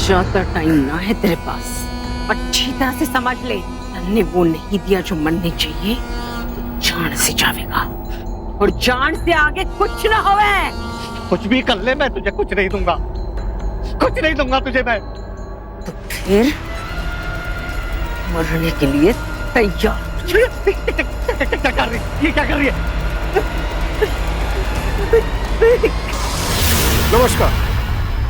ज्यादा टाइम ना है तेरे पास। अच्छी तरह से समझ ले, तन्ने वो नहीं दिया जो मनने चाहिए तो जान से जावेगा, और जान से आगे कुछ ना होवे। कुछ भी कर ले, मैं तुझे कुछ नहीं दूंगा, कुछ नहीं दूंगा तुझे मैं। तो फिर मरने के लिए तैयार। क्या कर रही है? ये क्या कर रही है? नमस्कार,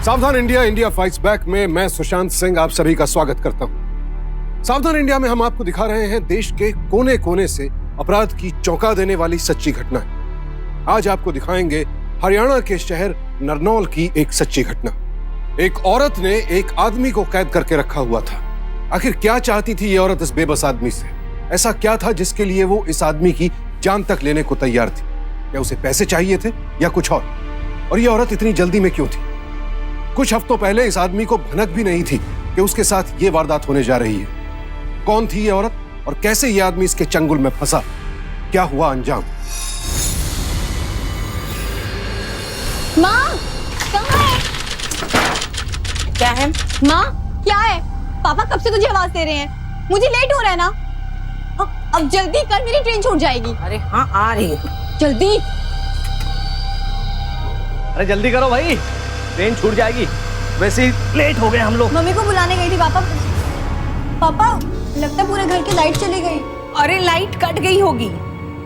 सावधान इंडिया, इंडिया फाइट्स बैक में मैं सुशांत सिंह आप सभी का स्वागत करता हूं। सावधान इंडिया में हम आपको दिखा रहे हैं देश के कोने कोने से अपराध की चौंका देने वाली सच्ची घटनाएं। आज आपको दिखाएंगे हरियाणा के शहर नरनौल की एक सच्ची घटना। एक औरत ने एक आदमी को कैद करके रखा हुआ था। आखिर क्या चाहती थी ये औरत इस बेबस आदमी से? ऐसा क्या था जिसके लिए वो इस आदमी की जान तक लेने को तैयार थी? क्या उसे पैसे चाहिए थे या कुछ और ये औरत इतनी जल्दी में क्यों थी? कुछ हफ्तों पहले इस आदमी को भनक भी नहीं थी कि उसके साथ ये वारदात होने जा रही है। कौन थी ये औरत और कैसे ये आदमी इसके चंगुल में फंसा? क्या हुआ अंजाम? माँ, कहाँ है? क्या है माँ, क्या है? पापा कब से तुझे आवाज दे रहे हैं, मुझे लेट हो रहा है ना। अब जल्दी कर, मेरी ट्रेन छूट जाएगी। अरे हाँ, आ रही है। जल्दी। अरे जल्दी करो भाई, ट्रेन छूट जाएगी। वैसे ही लेट हो गए हम लोग। मम्मी को बुलाने गई थी पापा। पापा, लगता है पूरे घर की लाइट चली गई। अरे लाइट कट गई होगी।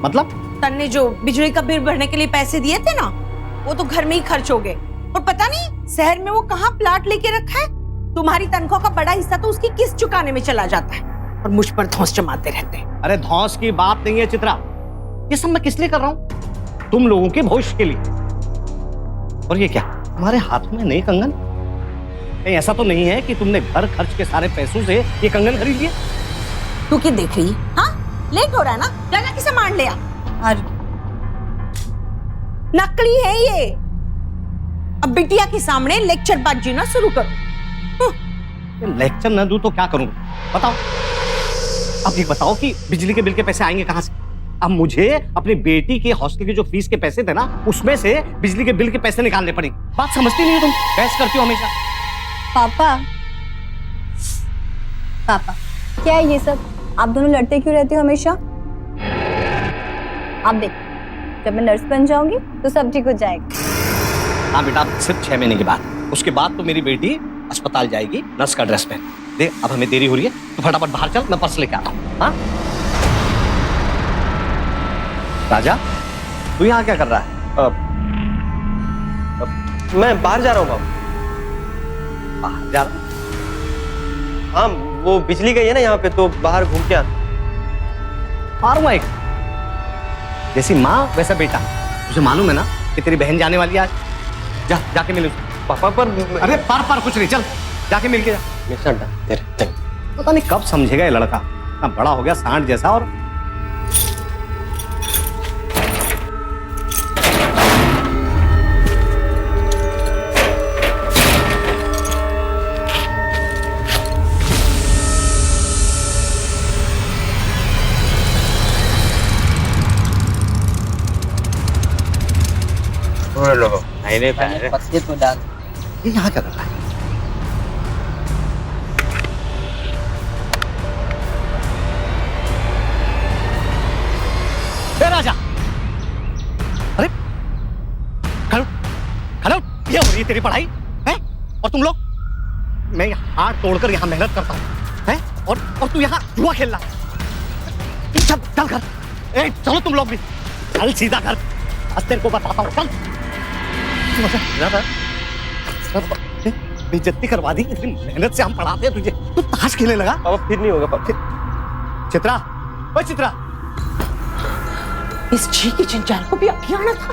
मतलब? तन्ने जो बिजली का बिल भरने के लिए पैसे दिए थे ना, वो तो घर में ही खर्च हो गए, और पता नहीं शहर में वो कहाँ प्लाट लेके रखा है। तुम्हारी तनख्वाह का बड़ा हिस्सा तो उसकी किस्त चुकाने में चला जाता है, और मुझ पर धौंस जमाते रहते हैं। अरे धौंस की बात नहीं है चित्रा, ये सब मैं किस लिए कर रहा हूँ? तुम लोगों के भविष्य के लिए। और ये क्या, तुम्हारे हाथ में नए कंगन? कहीं ऐसा तो नहीं है कि तुमने घर खर्च के सारे पैसों से ये कंगन खरीद लिए? तू क्या देख रही है? हाँ, लेट हो रहा है ना, जगह की सामान ले आ। और नकली है ये। अब बिटिया के सामने लेक्चर बात जीना शुरू करो। लेक्चर न दूं तो क्या करूं बताओ? अब ये बताओ कि बिजली के बिल के पैसे आएंगे कहां से? अब मुझे अपनी बेटी के हॉस्टल की जो फीस के पैसे थे ना, उसमें से बिजली के बिल के पैसे निकालने पड़ेंगे। बात समझती नहीं हो तुम, बहस करती हो हमेशा। पापा, पापा, क्या है ये सब? आप दोनों लड़ते क्यों रहते हो हमेशा? आप देख, जब मैं नर्स बन जाऊंगी तो सब ठीक हो जाएगा। हाँ बेटा, सिर्फ 6 महीने के बाद, उसके बाद तो मेरी बेटी अस्पताल जाएगी नर्स का ड्रेस पहन। देख, अब हमें देरी हो रही है, तो फटाफट बाहर चल, मैं पर्स लेके आता हूँ। हाँ राजा, तू यहाँ क्या कर रहा है? मैं बाहर जा रहा हूँ बाबू। बाहर जा रहा? हाँ, वो बिजली गई है ना यहाँ पे, तो बाहर घूम के आ। मारूंगा एक। जैसी माँ वैसा बेटा। तुझे मालूम है ना कि तेरी बहन जाने वाली है आज? जाके मिल उससे। पापा पर अरे पर कुछ नहीं, चल जाके मिल के जा। पता नहीं कब समझेगा ये लड़का, इतना बड़ा हो गया सांड जैसा। और पत्ते तो डाल। ये यहाँ क्या कर रहा है? राजा, अरे खड़ो खड़ो, ये हो रही है तेरी पढ़ाई है? और तुम लोग, मैं हाथ तोड़कर यहाँ मेहनत करता हूँ है, और तू यहाँ जुआ खेल रहा। चल घर, चलो तुम लोग भी, चल सीधा घर, आज तेरे को बताता हूँ। चल बेइज्जती करवा दी, इतनी मेहनत से हम पढ़ाते हैं तुझे, तू ताश खेलने लगा। पापा फिर नहीं होगा पापा। चित्रा, ओए चित्रा, इस जी की जंजाल को भी अभी आना था।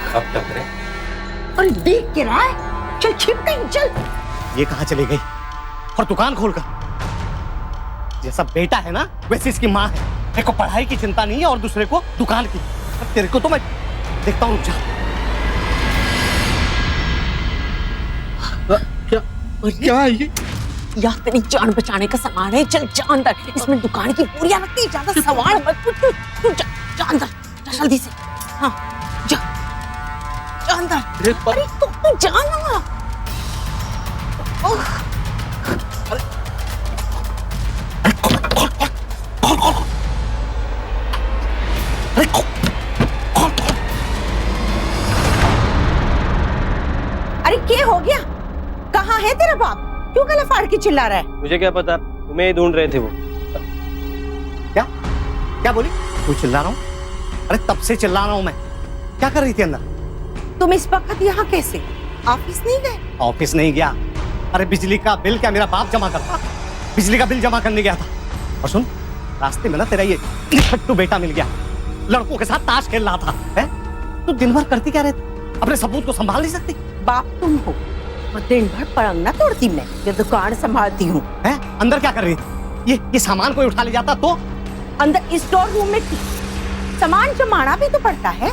अब क्या करें? और देख के रहा है, चल छिप गई, चल। ये कहाँ चली गई? और दुकान खोलकर, जैसा बेटा है ना वैसे इसकी माँ है। एक को पढ़ाई की चिंता नहीं है और दूसरे को दुकान की। तेरे को तो मैं देखता हूँ। क्या है ये? या तेरी जान बचाने का सामान है, चल जा अंदर। इसमें दुकान की पूरियां रखती, ज्यादा सवाल मत पूछ, तू जा अंदर, जा जल्दी से। हाँ जा अंदर। अरे तू जा ना। ओह, अरे क्या हो गया? कहाँ है तेरा बाप? क्यों गला फाड़ के चिल्ला रहा है? मुझे क्या पता, तुम्हें ही ढूंढ रहे थे वो। क्या क्या बोली? तू चिल्ला रहा हूँ? अरे तब से चिल्ला रहा हूँ मैं। क्या कर रही थी अंदर? तुम इस वक्त यहाँ कैसे? ऑफिस नहीं गए? ऑफिस नहीं गया। अरे बिजली का बिल क्या मेरा बाप जमा करता? बिजली का बिल जमा करने गया था। और सुन, रास्ते में ना तेरा ये खट्टू बेटा मिल गया, लड़कों के साथ ताश खेल रहा था। है तू दिन भर करती क्या रहती? अपने सबूत को संभाल नहीं सकती? बाप तुम हो और दिन भर पलंग ना तोड़ती, मैं ये दुकान संभालती हूँ। है अंदर क्या कर रही थी? ये सामान कोई उठा ले जाता तो? अंदर स्टोर रूम में थी, सामान जमाना भी तो पड़ता है।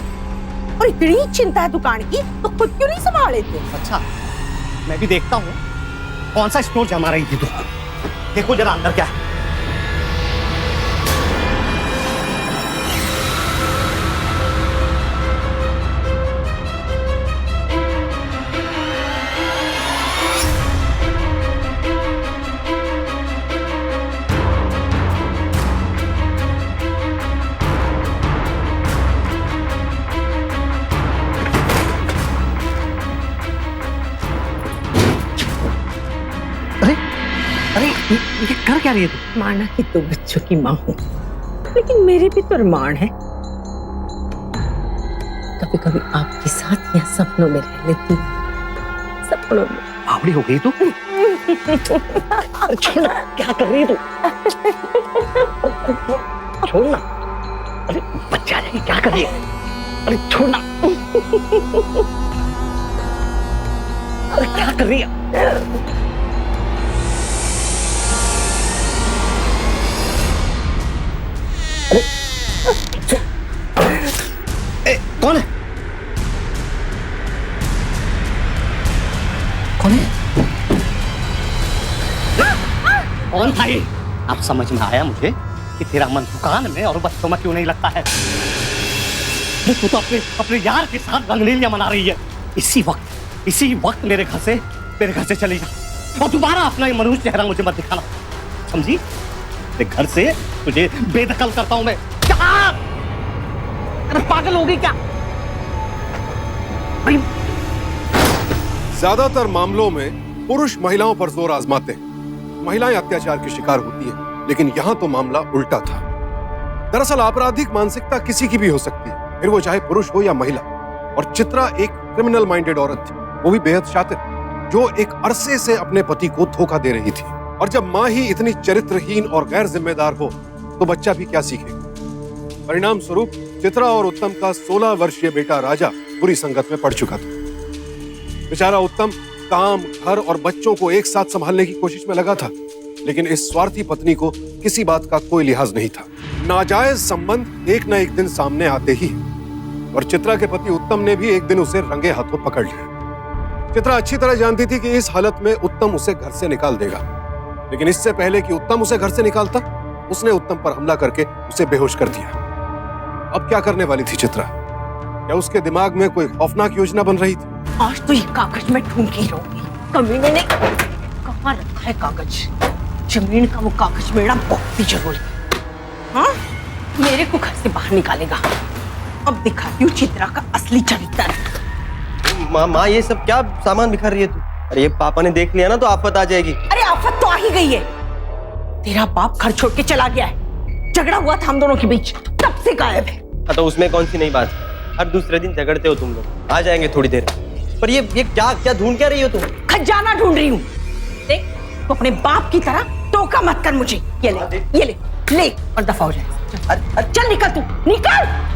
और इतनी चिंता है दुकान की तो खुद क्यों नहीं संभाल लेते? अच्छा, मैं भी देखता हूँ कौन सा स्टोर जमा रही थी तू। देखो जरा अंदर क्या है। ये कर क्या रही है तू? माना कि दो बच्चों की माँ हूँ, लेकिन मेरे भी तो अरमान है। कभी कभी आपके साथ यहाँ सपनों में रह लेती हूँ, सपनों में। बावड़ी हो गई तू? छोड़ना, क्या कर रही है तू? छोड़ना। अरे बच्चा जाएगी, क्या कर रही है? अरे छोड़ना। अरे क्या कर रही है? कौन है? कौन है? कौन था ये? अब समझ में आया मुझे कि तेरा मन दुकान में और बच्चों में क्यों नहीं लगता है। तू तो अपने यार के साथ रंगलीलियां मना रही है। इसी वक्त मेरे घर से चली जा और दोबारा अपना ये मनुष्य चेहरा मुझे मत दिखाना, समझी? तेरे घर से तुझे बेदखल करता हूं मैं। क्या? अरे पागल हो गई क्या? ज्यादातर मामलों में पुरुष महिलाओं पर जोर आजमाते हैं, महिलाएं अत्याचार की शिकार होती हैं, लेकिन यहां तो मामला उल्टा था। दरअसल आपराधिक मानसिकता किसी की भी हो सकती है, फिर वो चाहे पुरुष हो या महिला। और चित्रा एक क्रिमिनल माइंडेड औरत थी, वो भी बेहद शातिर, जो एक अरसे से अपने पति को धोखा दे रही थी। और जब माँ ही इतनी चरित्रहीन और गैर जिम्मेदार हो तो बच्चा भी क्या सीखेगा। परिणाम स्वरूप चित्रा और उत्तम का 16 वर्षीय बेटा राजा बुरी संगत में पड़ चुका था। बेचारा उत्तम काम, घर और बच्चों को एक साथ संभालने की कोशिश में लगा था, लेकिन इस स्वार्थी पत्नी को किसी बात का कोई लिहाज नहीं था। नाजायज संबंध एक न एक दिन सामने आते ही, और चित्रा के पति उत्तम ने भी एक दिन उसे रंगे हाथों पकड़ लिया। चित्रा अच्छी तरह जानती थी कि इस हालत में उत्तम उसे घर से निकाल देगा, लेकिन इससे पहले कि उत्तम उसे घर से निकालता, उसने उत्तम पर हमला करके उसे बेहोश कर दिया। अब क्या करने वाली थी चित्रा? क्या उसके दिमाग में कोई खौफनाक योजना बन रही थी? आज तो ये कागज में ढूंढी रहूंगी। कमीने ने कहाँ रखा है कागज? जमीन का वो कागज मेरा बहुत ही जरूरी है। हाँ, मेरे को घर से बाहर निकालेगा। अब दिखाती हूँ चित्रा का असली चरित्र। माँ ये सब क्या सामान बिखर रही है तू? अरे ये पापा ने देख लिया ना तो आफत आ जाएगी। अरे आफत तो आ ही गई है। तेरा बाप घर छोड़ के चला गया है, झगड़ा हुआ था हम दोनों के बीच, तब से गायब है। तो उसमें कौन सी नई बात? हर दूसरे दिन झगड़ते हो तुम लोग। आ जाएंगे थोड़ी देर। पर ये क्या ढूंढ क्या रही हो तुम? खजाना ढूंढ रही हूँ। देख, तो अपने बाप की तरह टोका मत कर मुझे। ये ले और दफा हो जाए। चल निकल, तू निकल।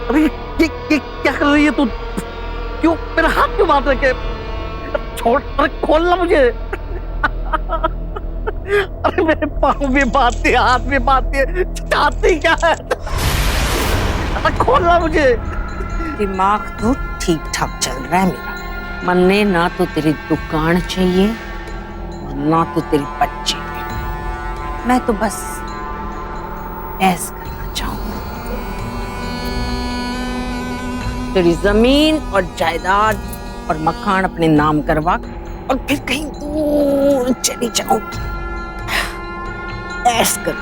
अरे ये क्या कर रही है तू? क्यों मेरा हाथ हाथ क्यों बांध रखे? छोड़, अरे खोलना मुझे। अरे मेरे पाँव भी बांधती है, हाथ भी बांधती है, चाहती क्या है? अरे खोलना मुझे। दिमाग तो ठीक ठाक चल रहा है मेरा। मन्ने ना तो तेरी दुकान चाहिए और ना तो तेरी बच्ची। मैं तो बस ऐस करना चाहूंगा, तेरी जमीन और जायदाद और मकान अपने नाम करवा और फिर कहीं दूर चली जाऊंगी। ऐस कर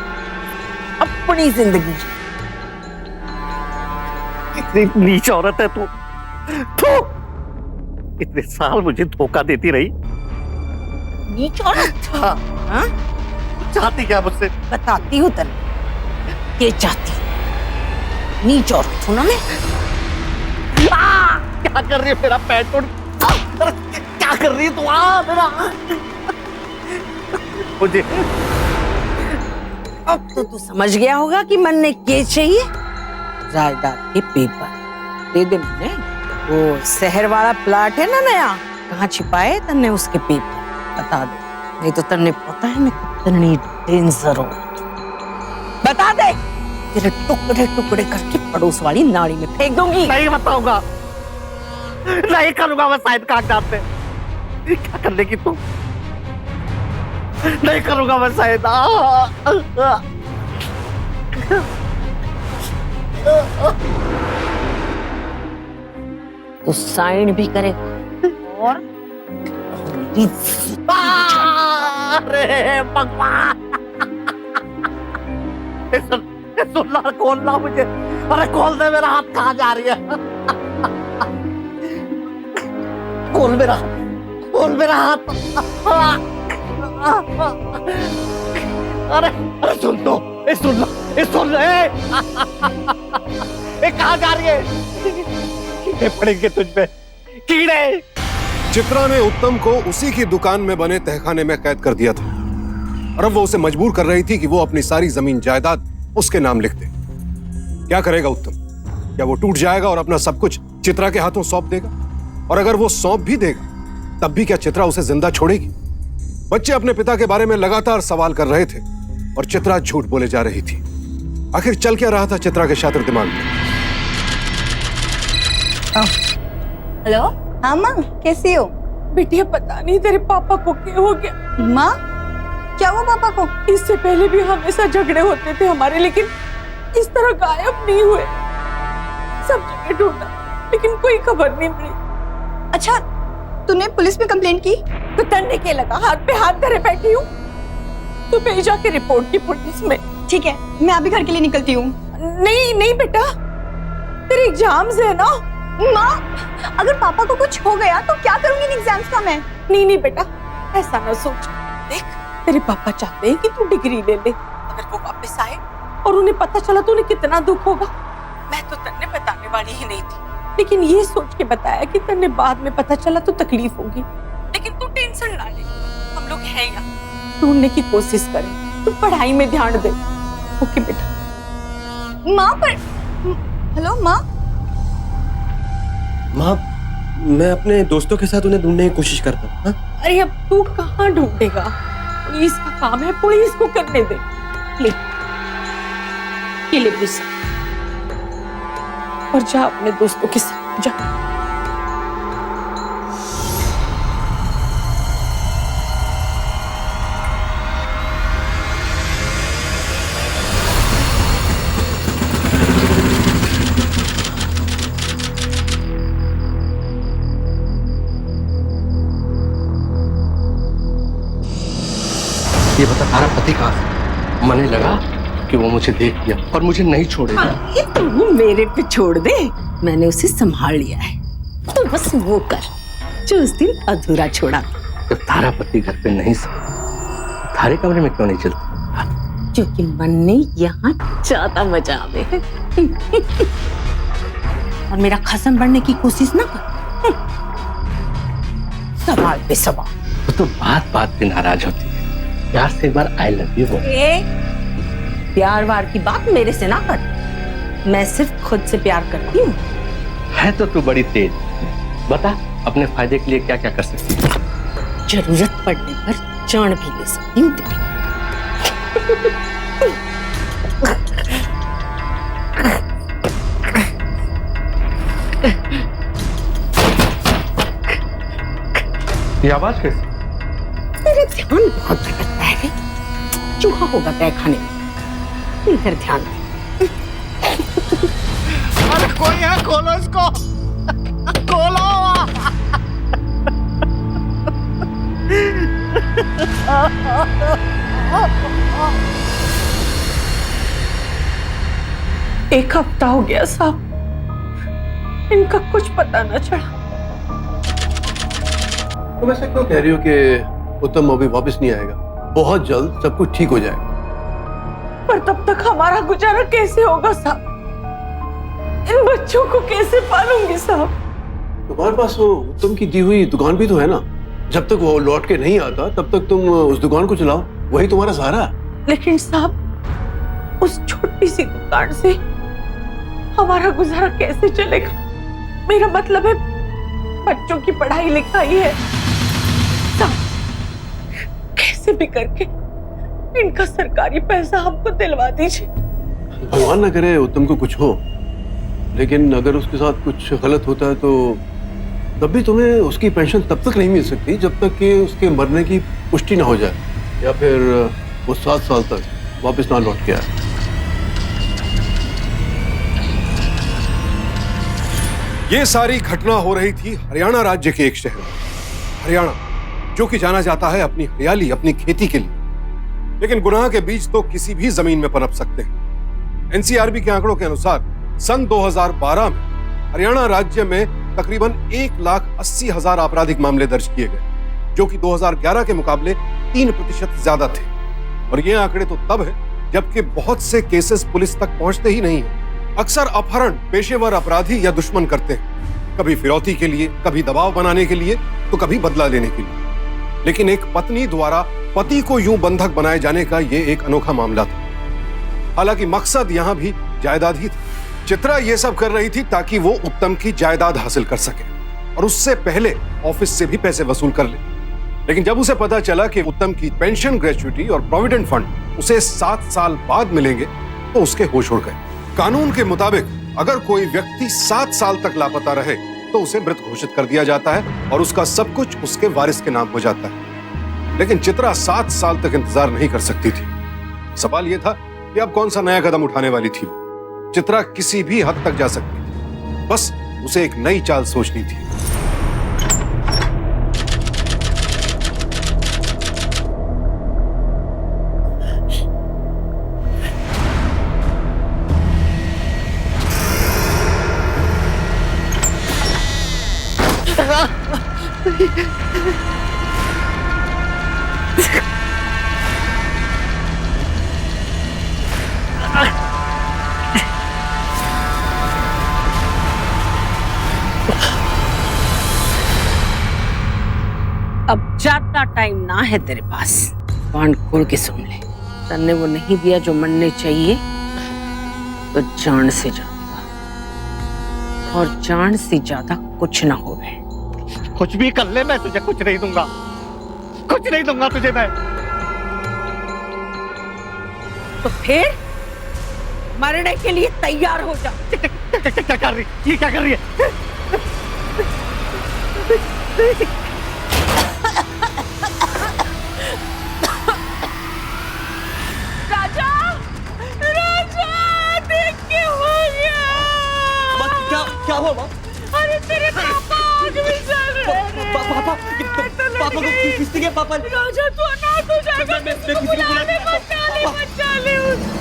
अपनी जिंदगी। कितनी नीच औरत है तू। तू इतने साल मुझे धोखा देती रही। नीच औरत? हाँ, हाँ? चाहती क्या मुझसे? बताती हूँ तने ये चाहती हूँ। नीच औरत हूँ ना मैं। क्या कर रही है? मेरा पैर तोड़। क्या कर रही है तू? मेरा मुझे अब तो तू समझ गया होगा कि मन ने क्या चाहिए। जायदाद के पेपर दे दे मुन्ने। वो शहर वाला प्लाट है ना नया, कहाँ छिपाए तन्ने उसके पेपर बता दे, नहीं तो तन्ने पता है मैं कितनी डेंजर हूँ। बता दे, तेरे टुकड़े टुकड़े करके पड़ोस वाली नाली में फेंक दूंगी। नहीं बताऊंगा, नहीं करूंगा मैं शायद कागजात पे। क्या कर लेगी तू? नहीं करूंगा मैं शायद। तो साइन भी करे और अरे भगवान, सुनना, खोलना मुझे। अरे खोल दे, मेरा हाथ कहाँ जा रही है? खोल मेरा, खोल मेरा हाथ। अरे अरे सुन तो, सुन लो, सुन लो। कहाँ जा रही है? कीड़े पड़ेंगे तुझ पे, कीड़े। चित्रा ने उत्तम को उसी की दुकान में बने तहखाने में कैद कर दिया था और अब वो उसे मजबूर कर रही थी कि वो अपनी सारी जमीन जायदाद उसके नाम लिख दे। क्या करेगा उत्तम? क्या वो टूट जाएगा और अपना सब कुछ चित्रा के हाथों सौंप देगा? और अगर वो सौंप भी देगा तब भी क्या चित्रा उसे जिंदा छोड़ेगी? बच्चे अपने पिता के बारे में लगातार सवाल कर रहे थे और चित्रा झूठ बोले जा रही थी। आखिर चल क्या रहा था चित्रा के शातिर दिमाग में? हेलो, हाँ माँ, कैसी हो? बिटिया पता नहीं तेरे पापा को क्या हो गया। माँ, क्या हुआ पापा को? इससे पहले भी हमेशा झगड़े होते थे हमारे, लेकिन इस तरह गायब नहीं हुए। सब जगह ढूंढा लेकिन कोई खबर नहीं मिली। अच्छा, तूने पुलिस में कंप्लेंट की? तो तन्ने के लगा, हाथ पे हाथ धरे बैठी हूँ। तू कहीं जाके रिपोर्ट की पुलिस में। ठीक है, मैं अभी घर के लिए निकलती हूँ। नहीं नहीं बेटा, तेरे एग्जाम्स है ना। माँ, अगर पापा को कुछ हो गया तो क्या करूंगी इन एग्जाम्स का मैं? नहीं नहीं बेटा, ऐसा ना सोच। देख, तेरे पापा चाहते हैं कि तू डिग्री ले ले। अगर वो वापस आए और उन्हें पता चला तो उन्हें कितना दुख होगा। मैं तो तन्ने बताने वाली ही नहीं थी, लेकिन ये सोच के बताया कि तन्ने बाद में पता चला तो तकलीफ होगी। लेकिन तू टेंशन ना ले, हम लोग हैं यहाँ, ढूंढने की कोशिश करें। तू पढ़ाई में ध्यान दे। ओके बेटा। माँ पर हेलो माँ। माँ, मैं अपने दोस्तों के साथ उन्हें ढूंढने की कोशिश करता हूँ। हाँ? अरे अब तू कहाँ ढूंढेगा? पुलिस का काम है, पुलिस को करने दे। ले, ये ले पैसा और जा अपने दोस्तों के साथ जा। ये बता, तारा पति कहाँ है? मने लगा कि वो मुझे देख लिया और मुझे नहीं छोड़ेगा। ये तू मेरे पे छोड़ दे, मैंने उसे संभाल लिया है। तू बस वो कर जो उस दिन अधूरा छोड़ा। जब तारा पति घर पे नहीं सोता, तारे कमरे में क्यों नहीं चलती? क्योंकि मन ने यहाँ ज्यादा मजा आवे। और मेरा खसम बनने की कोशिश ना कर। सवाल पे सवाल। वो तो बात बात पे नाराज होती है। प्यार से एक बार आई लव यू बोल। प्यार वार की बात मेरे से ना कर। मैं सिर्फ खुद से प्यार करती हूँ। है तो तू बड़ी तेज। बता, अपने फायदे के लिए क्या क्या कर सकती है। जरूरत पड़ने पर जान भी ले सकती हूँ तेरी। ये आवाज कैसी? तेरा ध्यान बहुत भटकता है रे। चूहा होगा तय खाने में। इधर ध्यान दे। अरे कोई है, खोलो इसको, खोलो। एक हफ्ता हो गया साहब, इनका कुछ पता न चला। तुम ऐसा क्यों कह रही हो कि उत्तम अभी वापस नहीं आएगा? बहुत जल्द सब कुछ ठीक हो जाएगा। पर तब तक हमारा गुजारा कैसे होगा साहब? इन बच्चों को कैसे पालूंगी साहब? तुम्हारे पास वो उत्तम की दी हुई दुकान भी तो है ना। जब तक वो लौट के नहीं आता तब तक तुम उस दुकान को चलाओ, वही तुम्हारा सहारा है। लेकिन साहब, उस छोटी सी दुकान से हमारा गुजारा कैसे चलेगा? मेरा मतलब है बच्चों की पढ़ाई लिखाई है साहब। कैसे भी करके इनका सरकारी पैसा हमको दिलवा दीजिए। भगवान ना करे उत्तम को कुछ हो, लेकिन अगर उसके साथ कुछ गलत होता है तो तब भी तुम्हें उसकी पेंशन तब तक नहीं मिल सकती जब तक कि उसके मरने की पुष्टि ना हो जाए, या फिर वो 7 साल तक वापस ना लौट के आए। ये सारी घटना हो रही थी हरियाणा राज्य के एक शहर में। हरियाणा जो कि जाना जाता है अपनी हरियाली, अपनी खेती के लिए। लेकिन गुनाह के बीज तो किसी भी जमीन में पनप सकते हैं। एनसीआरबी के आंकड़ों के अनुसार सन 2012 में हरियाणा राज्य में तकरीबन 1,80,000 आपराधिक मामले दर्ज किए गए, जो कि 2011 के मुकाबले 3% ज्यादा थे। और ये आंकड़े तो तब है जबकि बहुत से केसेस पुलिस तक पहुंचते ही नहीं है। अक्सर अपहरण पेशेवर अपराधी या दुश्मन करते हैं, कभी फिरौती के लिए, कभी दबाव बनाने के लिए, तो कभी बदला लेने के लिए। लेकिन एक पत्नी द्वारा पति को यूं बंधक बनाए जाने का ये एक अनोखा मामला था। हालांकि मकसद यहां भी जायदाद ही था। चित्रा ये सब कर रही थी ताकि वो उत्तम की जायदाद हासिल कर सके और उससे पहले ऑफिस से भी पैसे वसूल कर ले। लेकिन जब उसे पता चला कि उत्तम की पेंशन, ग्रेच्युटी और प्रोविडेंट फंड उसे 7 साल बाद मिलेंगे तो उसके होश उड़ गए। कानून के मुताबिक अगर कोई व्यक्ति 7 साल तक लापता रहे तो उसे मृत घोषित कर दिया जाता है और उसका सब कुछ उसके वारिस के नाम हो जाता है। लेकिन चित्रा 7 साल तक इंतजार नहीं कर सकती थी। सवाल यह था कि अब कौन सा नया कदम उठाने वाली थी। चित्रा किसी भी हद तक जा सकती थी, बस उसे एक नई चाल सोचनी थी। अब ज्यादा टाइम ना है तेरे पास। कान खोल के सुन ले, तन्ने वो नहीं दिया जो मनने चाहिए तो जान से जाएगा, और जान से ज्यादा कुछ ना होवे। कुछ भी कर ले, मैं तुझे कुछ नहीं दूंगा, कुछ नहीं दूंगा तुझे मैं। तो फिर मरने के लिए तैयार हो जा। क्या कर रही, ये क्या कर रही है? राजा, राजा, देख क्या हो गया? क्या हुआ माँ? अरे तेरे पापा आग में जल रहे हैं। पापा को किसने किया? पापा राजा तू अनाथ हो जाएगा। मैं किसी को बुला ले, बचा ले उसे।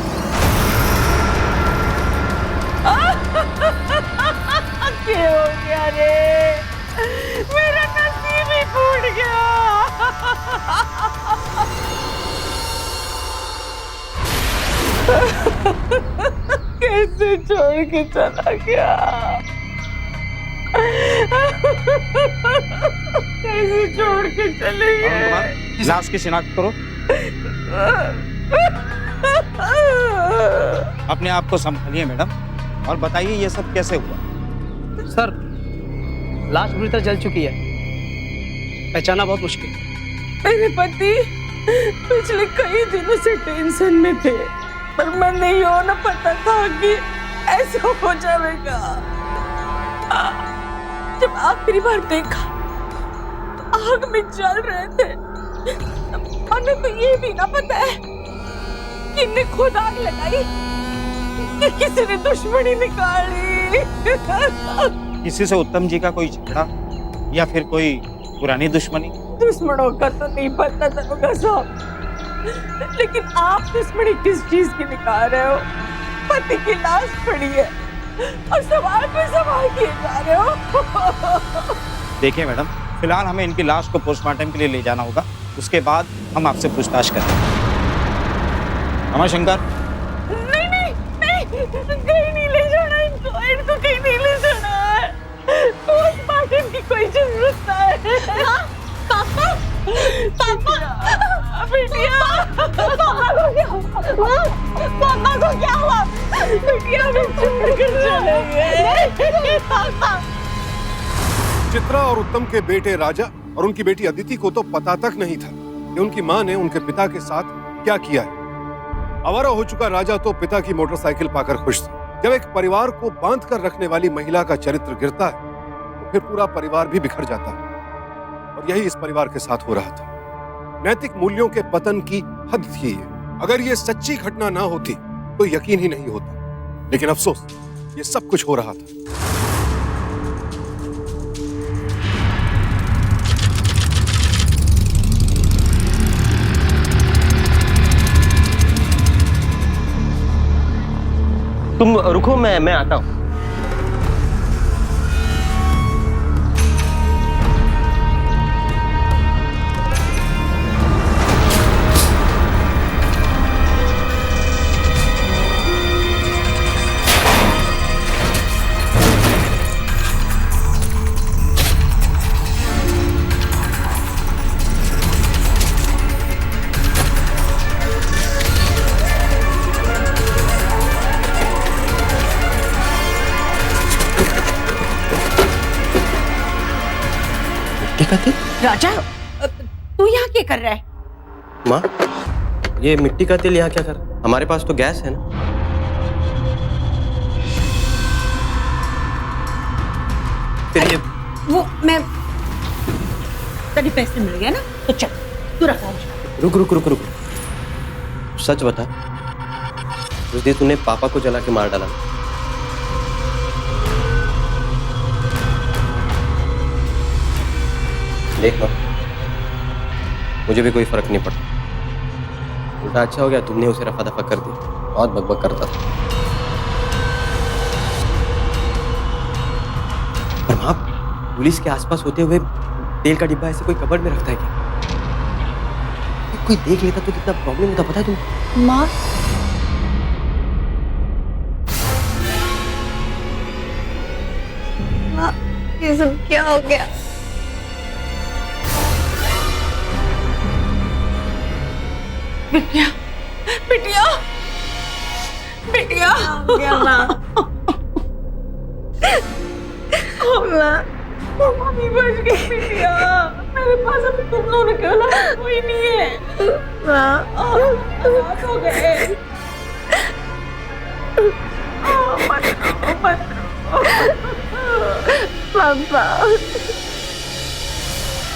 क्या हो गया रे? मेरा नसीब ही फूट गया। कैसे छोड़ के चला गया? कैसे छोड़ के चले गए? लाश की शिनाख्त करो। अपने आप को संभालिए मैडम, और बताइए ये सब कैसे हुआ? सर, लाश बुरी तरह जल चुकी है, पहचाना बहुत मुश्किल। मेरे पति पिछले कई दिनों से टेंशन में थे, पर मैं नहीं होना पता था कि ऐसा हो जाएगा। जब आखिरी बार देखा तो आग में जल रहे थे। हमें तो ये भी ना पता है कि इन्हें खुद आग लगाई कि किसी ने दुश्मनी निकाली। किसी से उत्तम जी का कोई झगड़ा या फिर कोई पुरानी दुश्मनी? दुश्मनों का तो नहीं पता दरोगा साहब, लेकिन आप दुश्मनी किस चीज की निकाल रहे हो? पति की लाश पड़ी है और सवाल पे सवाल किए जा रहे हो। देखिए मैडम, फिलहाल हमें इनकी लाश को पोस्टमार्टम के लिए ले जाना होगा, उसके बाद हम आपसे पूछताछ करेंगे। रमाशंकर, नहीं नहीं नहीं, कहीं नहीं ले जाना इनको कहीं नहीं ले जाना है। पोस्टमार्टम की कोई जरूरत नहीं है। पापा, पापा, बिटिया, पापा को क्या हुआ? पापा को क्या हुआ? बिटिया हमें छोड़कर चले गए। पापा। चित्रा और उत्तम के बेटे राजा और उनकी बेटी अदिति को तो पता तक नहीं था कि उनकी मां ने उनके पिता के साथ क्या किया है। आवारा हो चुका राजा तो पिता की मोटरसाइकिल पाकर खुश था। जब एक परिवार को बांध कर रखने वाली महिला का चरित्र गिरता है तो फिर पूरा परिवार भी बिखर जाता है, और यही इस परिवार के साथ हो रहा था। नैतिक मूल्यों के पतन की हद थी ये। अगर ये सच्ची घटना ना होती तो यकीन ही नहीं होता, लेकिन अफसोस ये सब कुछ हो रहा था। तुम रुको, मैं आता हूँ। राजा, तू यहाँ क्या कर रहा है? माँ, ये मिट्टी का तेल यहाँ क्या कर? हमारे पास तो गैस है ना। फिर ये वो मैं तेरे पैसे मिल गए ना, तो चल तू रखा। रुक रुक रुक रुक, सच बता, उस दिन तूने पापा को जला के मार डाला। देख माँ, मुझे भी कोई फर्क नहीं पड़ता। उल्टा अच्छा हो गया तुमने उसे रफा दफा कर दी, बहुत बकबक करता था। पर माँ, पुलिस के आसपास होते हुए तेल का डिब्बा ऐसे कोई कबर्ड में रखता है क्या? कोई देख लेता तो कितना प्रॉब्लम होता, पता है तुम? माँ, ये सब क्या हो गया? बिटिया, बिटिया, बिटिया, मम्मी बच गई। बिटिया, मेरे पास अभी तुम लोगों के अलावा कोई नहीं है। हो गए। पापा,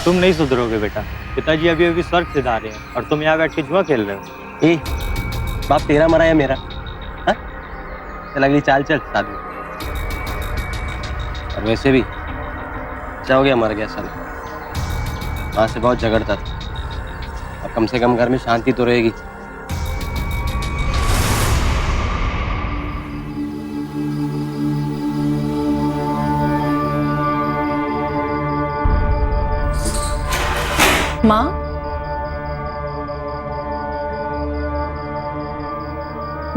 तुम नहीं सुधरोगे बेटा। पिताजी अभी अभी स्वर्ग से जा रहे हैं और तुम यहाँ बैठ के जुआ खेल रहे हो। ए, बाप तेरा मरा या मेरा? हाँ? चल अगली चाल चल शादी। और वैसे भी अच्छा हो गया मर गया साला, वहां से बहुत झगड़ता था। अब कम से कम घर में शांति तो रहेगी। माँ,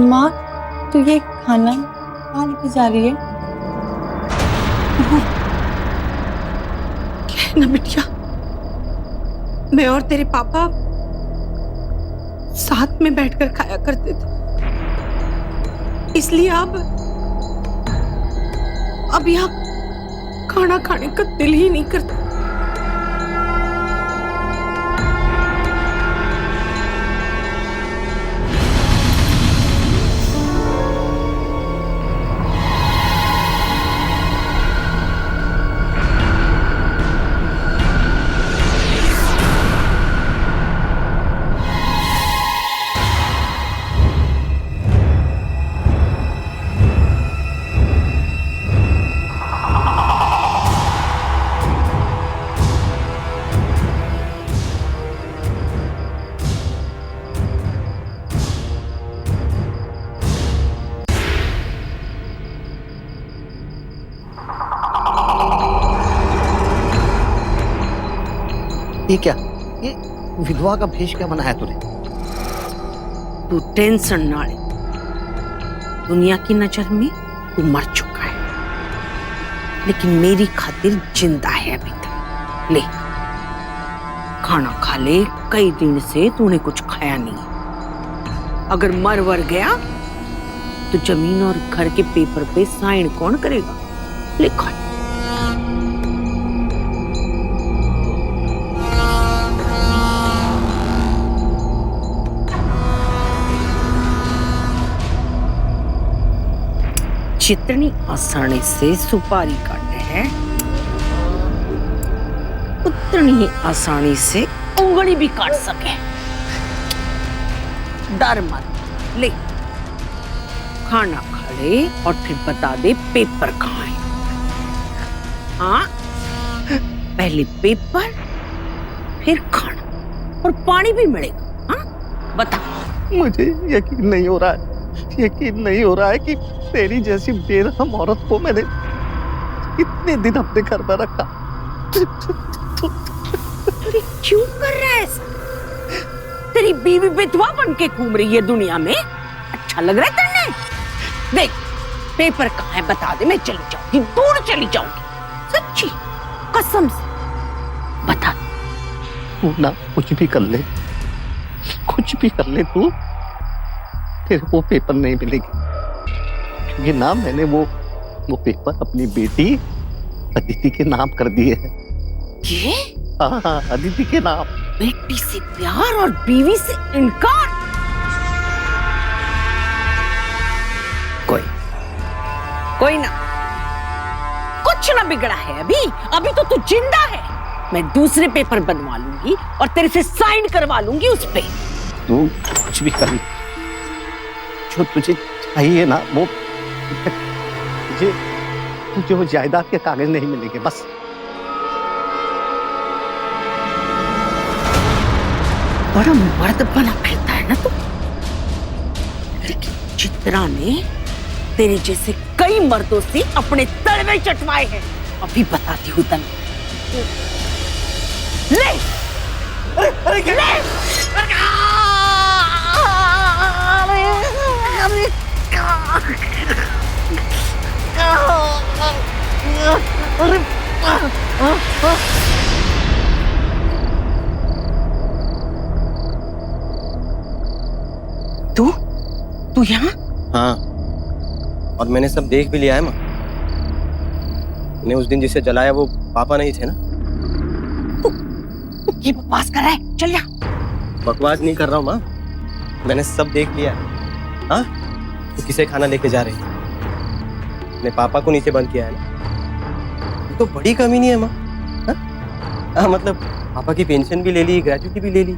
माँ, तू ये खाना कहाँ लेके जा रही है? क्या है ना बिटिया, मैं और तेरे पापा साथ में बैठकर खाया करते थे, इसलिए अब यहाँ खाना खाने का दिल ही नहीं करता। ये क्या, ये विधवा का भेष क्या बनाया तूने? तू टेंशन ना ले, दुनिया की नजर में तू मर चुका है, लेकिन मेरी खातिर जिंदा है अभी तक। ले खाना खा ले, कई दिन से तूने कुछ खाया नहीं। अगर मर वर गया तो जमीन और घर के पेपर पे साइन कौन करेगा? ले खा। जितनी आसानी से सुपारी काटते हैं, उतनी ही आसानी से उंगली भी काट सके। डर मत, ले खाना खा ले और फिर बता दे पेपर कहाँ है। हाँ, पहले पेपर फिर खाना और पानी भी मिलेगा। हाँ बता। मुझे यकीन नहीं हो रहा है, यकीन नहीं हो रहा है कि तेरी जैसी बेरहम औरत को मैंने इतने दिन अपने घर में रखा। अरे क्यों कर रहा है ऐसा? तेरी बीवी विधवा बन के घूम रही है दुनिया में, अच्छा लग रहा है तेने? देख पेपर कहाँ है बता दे, मैं चली जाऊंगी, दूर चली जाऊंगी, सच्ची कसम से बता। तू ना कुछ भी कर ले, कुछ भी कर ले तू, तेरे वो पेपर नहीं मिलेगी। क्योंकि ना मैंने वो पेपर अपनी बेटी अदिति के नाम कर दिए हैं। ये? हाँ, अदिति के नाम। बेटी से प्यार और बीवी से इनकार? कोई ना, कुछ ना बिगड़ा है अभी तो तू जिंदा है। मैं दूसरे पेपर बनवा लूंगी और तेरे से साइन करवा लूंगी उस पे। तू कुछ भी कर ले, जो तुझे चाहिए ना वो तुझे वो जायदाद के कागज नहीं मिलेंगे बस। बड़ा मर्द बना फिरता है ना तू, लेकिन चित्रा ने तेरे जैसे कई मर्दों से अपने तलवे चटवाए हैं। अभी बताती हूँ तन। ले ले तू यहाँ? हाँ, और मैंने सब देख भी लिया है माँ। मैंने उस दिन जिसे जलाया वो पापा नहीं थे ना। ये बकवास कर रहा है, चल जा। बकवास नहीं कर रहा हूँ माँ, मैंने सब देख लिया है। हाँ, तो किसे खाना लेके जा रही है? अपने पापा को नीचे बंद किया है ना, ये तो बड़ी कमी नहीं है माँ। हाँ, मतलब पापा की पेंशन भी ले ली, ग्रेजुटी भी ले ली,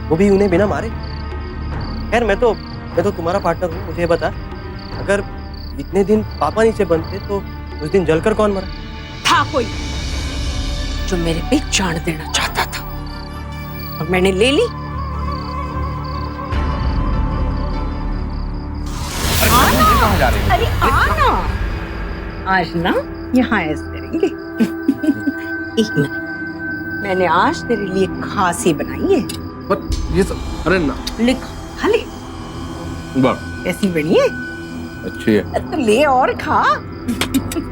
वो भी उन्हें बिना मारे। खैर मैं तो तुम्हारा पार्टनर हूँ, मुझे बता, अगर इतने दिन पापा नीचे बंद थे तो उस दिन जलकर कौन मरा? था कोई जो मेरे पे जान देना चाहता था और मैंने ले ली। कहाँ जा रहे हो? अरे आना, आज ना यहाँ ऐसे करेंगे। एक मिनट, मैंने आज तेरे लिए खांसी बनाई है। पर ये सब अरे ना लिख खा ले। बर कैसी बनी है? अच्छी है। तो ले और खा।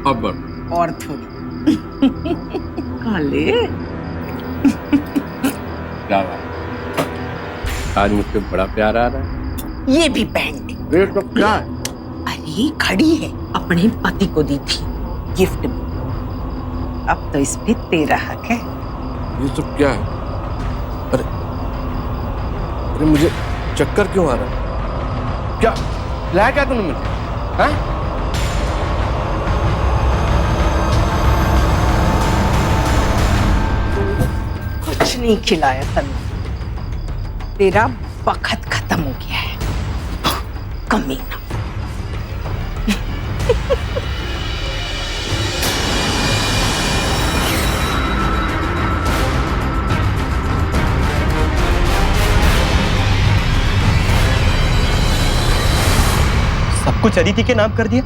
अब बर और थोड़ी खा ले। क्या बात, आज मुझसे बड़ा प्यार आ रहा है। ये भी पहन ले। ये सब क्या है? अरे घड़ी है, अपने पति को दी थी गिफ्ट में। अब तो इस पे तेरा हक है। ये सब क्या है? अरे अरे मुझे चक्कर क्यों आ रहा है? क्या लाया क्या तूने मुझे? हैं? कुछ नहीं खिलाया तन्ने, तेरा वक्त खत्म हो गया है कमीना। सब कुछ अदिति के नाम कर दिया।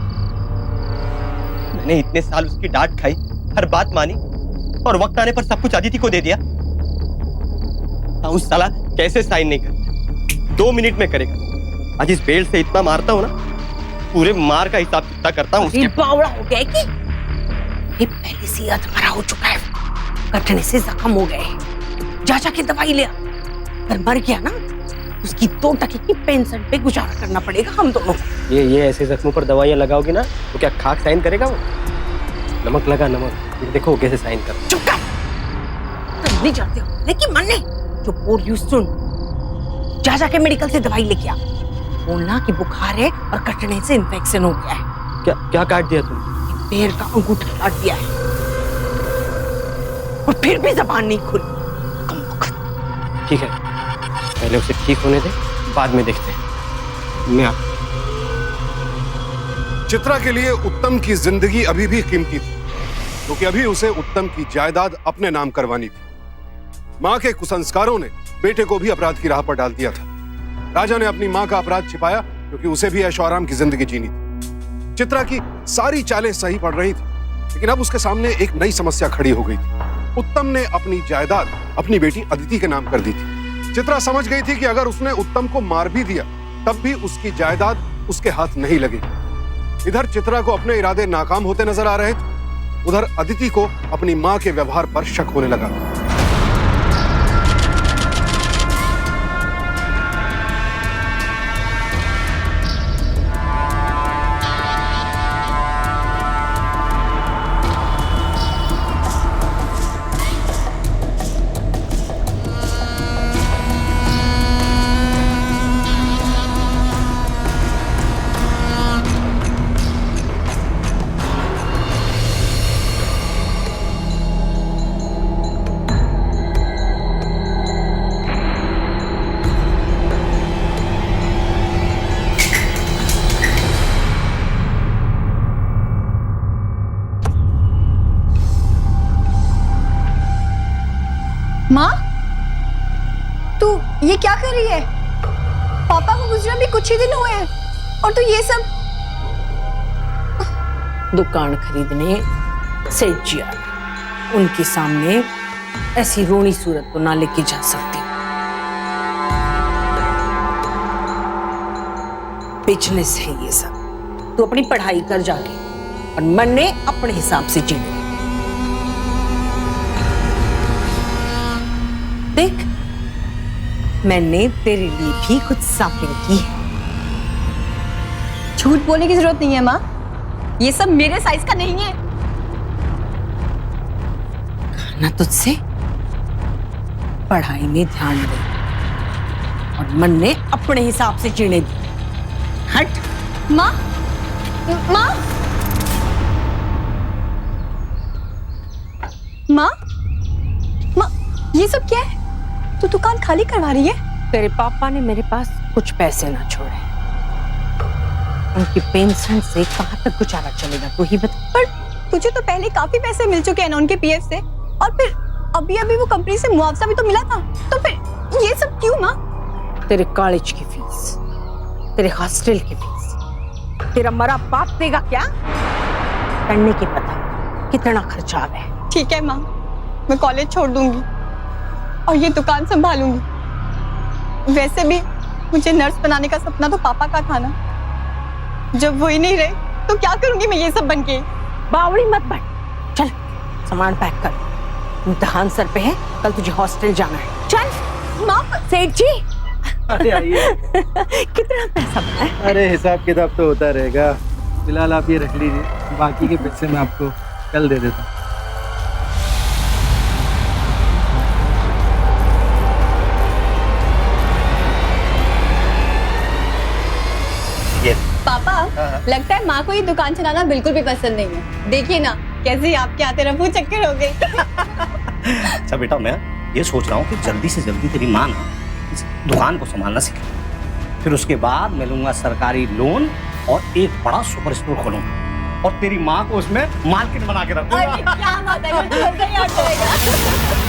मैंने इतने साल उसकी डांट खाई, हर बात मानी, और वक्त आने पर सब कुछ अदिति को दे दिया। उस साला कैसे साइन नहीं करता? 2 मिनट में करेगा। आज इस बेल्ट से इतना मारता हूं ना, पूरे मार का हिसाब कितना करता हूं उसके। बावड़ा हो गया कि ये पहले से ही तुम्हारा हो चुका है, कटने से जख्म हो गए। जा जाके दवाई ले आ, अगर मर गया ना उसकी 2 टके की पेंशन पे गुजारा करना पड़ेगा हम दोनों। ये ऐसे जख्मों पर दवाइयां लगाओगे ना तो क्या खाक साइन करेगा वो? नमक लगा नमक, ये देखो कैसे साइन कर। चुप कर, तुम नहीं जानते हो लेकिन मन नहीं जो बोल रही सुन। जा जाके मेडिकल से दवाई लेके आ, बोलना कि बुखार है और कटने से इन्फेक्शन हो गया है। क्या क्या काट दिया तुम? पैर का अंगूठा काट दिया है और फिर भी जबान नहीं खुली। ठीक है, पहले उसे ठीक होने दे, बाद में देखते हैं। मैं चित्रा के लिए उत्तम की जिंदगी अभी भी कीमती थी, क्योंकि अभी उसे उत्तम की जायदाद अपने नाम करवानी थी। मां के कुसंस्कारों ने बेटे को भी अपराध की राह पर डाल दिया था। राजा ने अपनी मां का अपराध छिपाया क्योंकि उसे भी ऐशो आराम की जिंदगी जीनी थी। चित्रा की सारी चालें सही पड़ रही थी, लेकिन अब उसके सामने एक नई समस्या खड़ी हो गई थी। उत्तम ने अपनी जायदाद अपनी बेटी अदिति के नाम कर दी थी। चित्रा समझ गई थी कि अगर उसने उत्तम को मार भी दिया तब भी उसकी जायदाद उसके हाथ नहीं लगेगी। इधर चित्रा को अपने इरादे नाकाम होते नजर आ रहे थे, उधर अदिति को अपनी मां के व्यवहार पर शक होने लगा। माँ, तू ये क्या कर रही है? पापा को गुजरा भी कुछ ही दिन हुए हैं और तू ये सब। दुकान खरीदने सेठ जी आ, उनके सामने ऐसी रोनी सूरत तो ना लेके जा सकती। बिजनेस है ये सब, तू अपनी पढ़ाई कर जाके और मन ने अपने हिसाब से जीने। देख, मैंने तेरे लिए भी कुछ शॉपिंग की है। झूठ बोलने की जरूरत नहीं है माँ, ये सब मेरे साइज का नहीं है। ना तुझसे पढ़ाई में ध्यान दे और मन ने अपने हिसाब से जीने दी। हट। माँ, माँ, माँ, माँ, ये सब क्या है? तू दुकान खाली करवा रही है? तेरे पापा ने मेरे पास कुछ पैसे ना छोड़े, उनकी पेंशन से कहां तक गुजारा चलेगा तू ही बता। पर तुझे तो पहले काफी पैसे मिल चुके हैं ना उनके पीएफ से, और फिर अभी अभी वो कंपनी से मुआवजा भी तो मिला था, तो फिर ये सब क्यों माँ? तेरे कॉलेज की फीस, तेरे हॉस्टल की फीस, तेरा मरा बाप देगा क्या? पढ़ने के पता कितना खर्चा है। ठीक है माँ, मैं कॉलेज छोड़ दूंगी और ये दुकान संभालूंगी। वैसे भी मुझे नर्स बनाने का सपना तो पापा का था ना, जब वो ही नहीं रहे तो क्या करूंगी मैं ये सब बनके? बावड़ी मत बन, चल सामान पैक कर, इम्तिहान सर पे है, कल तुझे हॉस्टल जाना है। चल। माँ, सेठ जी। अरे आइए। कितना पैसा बना है? अरे हिसाब किताब तो होता रहेगा, फिलहाल आप ये रख लीजिए, बाकी के पैसे मैं आपको कल दे देता हूँ। पापा लगता है माँ को ये दुकान चलाना बिल्कुल भी पसंद नहीं है। देखिए ना कैसे आपके आते रफू चक्कर हो गए। अच्छा बेटा, मैं ये सोच रहा हूँ कि जल्दी से जल्दी तेरी माँ ना इस दुकान को संभालना सीखे, फिर उसके बाद मैं लूंगा सरकारी लोन और एक बड़ा सुपर स्टोर खोलूंगा और तेरी माँ को उसमें मालकिन बना के रखूंगा। अरे क्या बात है, मुझे मजा ही आ जाएगा।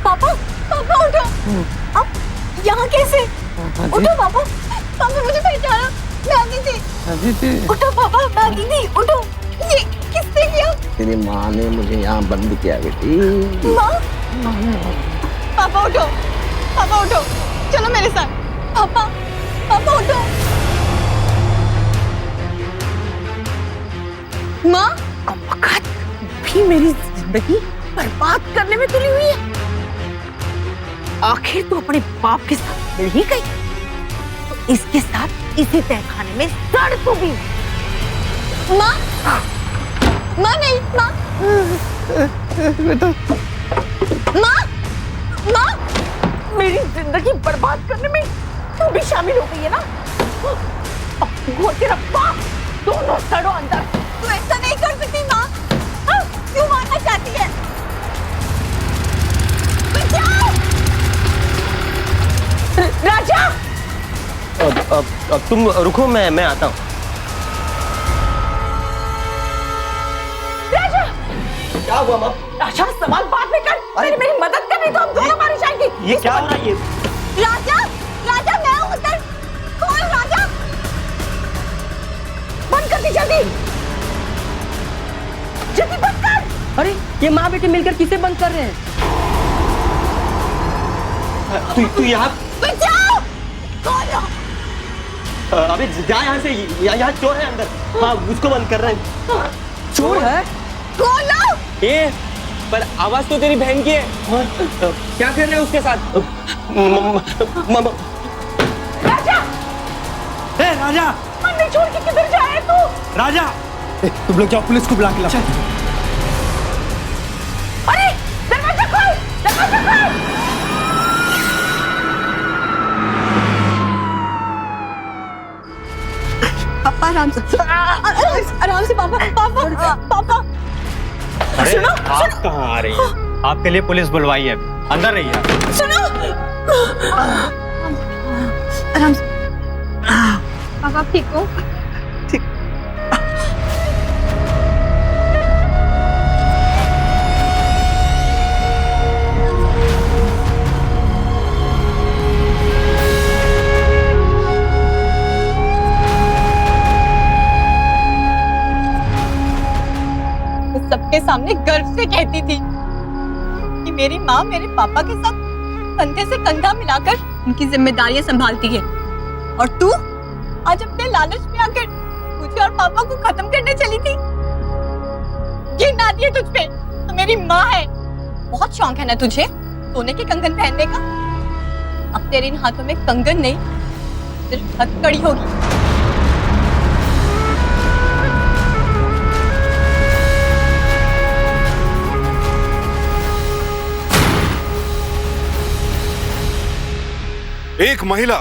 पापा पापा उठो। आप यहाँ कैसे? उठो पापा, पापा मुझे पहचाना, मैं अदिति। उठो पापा, मैं अदिति, उठो। ये किसने किया? तेरी माँ ने मुझे यहाँ बंद किया बेटी। माँ? पापा उठो, पापा उठो, चलो मेरे साथ। पापा, पापा उठो। माँ? औकात भी मेरी जिंदगी बर्बाद करने में तुली हुई है। आखिर तू अपने बाप के साथ मिल ही गई, तो इसके साथ इसी तहखाने में सड़ तू भी। माँ? माँ नहीं, माँ। बेटा। माँ? माँ? मेरी जिंदगी बर्बाद करने में तू भी शामिल हो गई है ना? अब वो तेरा बाप, दोनों सड़ो अंदर। तू ऐसा नहीं कर सकती माँ। क्यों मारना चाहती है? बचाओ! राजा! अब तुम रुको, मैं आता हूँ। राजा! क्या हुआ माँ? राजा, सवाल बाद में कर। अरे मेरी मदद कर, नहीं तो हम दोनों मारे जाएंगे। ये क्या हो रहा है? राजा, राजा मैं हूँ उधर। कौन राजा? बंद कर दी जल्दी, जल्दी बंद कर। अरे ये माँ बेटे मिलकर किसे बंद कर रहे हैं? तू यहाँ? बचाओ! कौन हो? अबे जा यहाँ से, यहाँ चोर है अंदर। हाँ, उसको बंद कर रहे हैं। चोर है? कौन हो? ये पर आवाज तो तेरी बहन की है। क्या कर रहे हो उसके साथ? राजा मम्मी छोड़ के किधर जा रहा है तू? राजा तुम लोग जाओ, पुलिस को बुला के लाओ। अरे दरवाजा खोल, दरवाजा खोल। पापा आराम से पापा पापा पापा। अरे आप कहाँ आ रही हैं? आपके लिए पुलिस बुलवाई है, अंदर रहिए आप। सुनो, आराम से। पापा ठीक हो? सबके सामने गर्व से कहती थी कि मेरी माँ मेरे पापा के साथ कंधे से कंधा मिलाकर उनकी जिम्मेदारियां संभालती है, और तू आज अपने लालच में आकर मुझे और पापा को खत्म करने चली थी। घिन आती है तुझ पे, तो मेरी माँ है। बहुत शौक है ना तुझे सोने के कंगन पहनने का? अब तेरे इन हाथों में कंगन नहीं, सिर्फ हथकड़ी होगी। एक महिला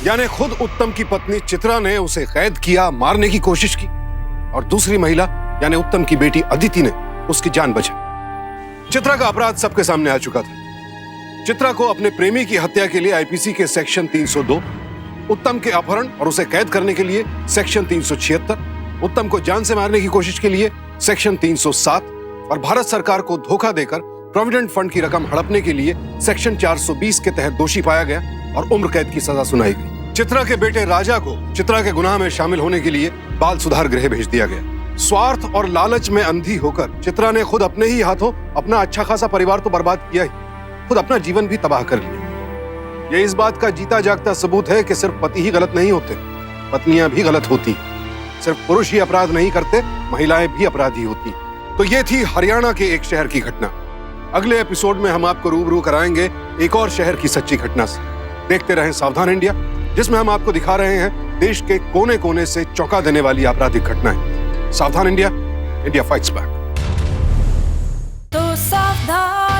यानी खुद उत्तम की पत्नी चित्रा ने उसे कैद किया, मारने की कोशिश की, और दूसरी महिला यानी उत्तम की बेटी अदिति ने उसकी जान बचाई। चित्रा का अपराध सबके सामने आ चुका था। चित्रा को अपने प्रेमी की हत्या के लिए आईपीसी के सेक्शन 302, उत्तम के अपहरण और उसे कैद करने के लिए सेक्शन 376, उत्तम को जान से मारने की कोशिश के लिए सेक्शन 307 और भारत सरकार को धोखा देकर प्रोविडेंट फंड की रकम हड़पने के लिए सेक्शन 420 के तहत दोषी पाया गया और उम्र कैद की सजा सुनाई गई। चित्रा के बेटे राजा को चित्रा के गुनाह में शामिल होने के लिए बाल सुधार गृह भेज दिया गया। स्वार्थ और लालच में अंधी होकर चित्रा ने खुद अपने ही हाथों अपना अच्छा खासा परिवार तो बर्बाद किया ही, खुद अपना जीवन भी तबाह कर लिया। ये इस बात का जीता जागता सबूत है कि सिर्फ पति ही गलत नहीं होते, पत्नियां भी गलत होती। सिर्फ पुरुष ही अपराध नहीं करते, महिलाएं भी अपराधी होती। तो ये थी हरियाणा के एक शहर की घटना। अगले एपिसोड में हम आपको रूबरू कराएंगे एक और शहर की सच्ची घटना से। देखते रहें सावधान इंडिया, जिसमें हम आपको दिखा रहे हैं देश के कोने कोने से चौंका देने वाली आपराधिक घटनाएं। सावधान इंडिया, इंडिया फाइट्स बैक। तो सावधान।